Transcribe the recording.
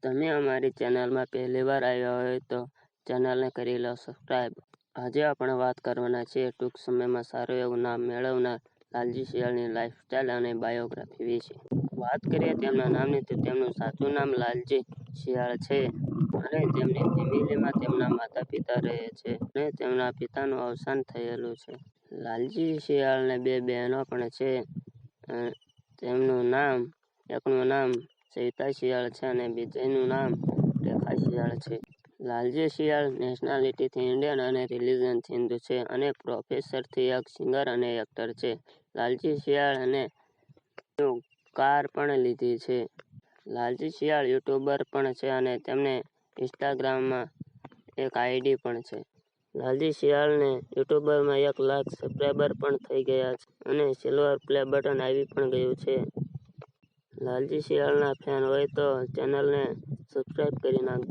તમે અમારી ચેનલમાં પહેલી વાર આવ્યા હોય તો ચેનલને કરી લો સબસ્ક્રાઈબ. આજે આપણે વાત કરવાના છીએ ટૂંક સમયમાં સારું એવું નામ મેળવનાર લાલજી શિયાળની લાઈફસ્ટાઈલ અને બાયોગ્રાફી વિશે. વાત કરીએ તેમના નામની તો તેમનું સાચું નામ લાલજી શિયાળ છે અને તેમની ફેમિલીમાં તેમના માતા પિતા રહે છે અને તેમના પિતાનું અવસાન થયેલું છે. લાલજી શિયાળને 2 બહેનો પણ છે. એકનું નામ સવિતા શિયાળ છે અને બીજાનું નામ રેખા શિયાળ છે. લાલજી શિયાળ નેશનાલિટીથી ઇન્ડિયન અને રિલિજનથી હિન્દુ છે અને પ્રોફેશનથી એક સિંગર અને એક્ટર છે. લાલજી શિયાળને કાર પણ લીધી છે. લાલજી શિયાળ યુટ્યુબર પણ છે અને તેમને ઇન્સ્ટાગ્રામમાં એક આઈડી પણ છે. લાલજી શિયાળને યુટ્યુબમાં 1 લાખ સબસ્ક્રાઈબર પણ થઈ ગયા છે અને સિલ્વર પ્લે બટન આવી પણ ગયું છે. લાલજી શિયાળના ફેન હોય તો ચેનલને સબસ્ક્રાઈબ કરી નાખજો.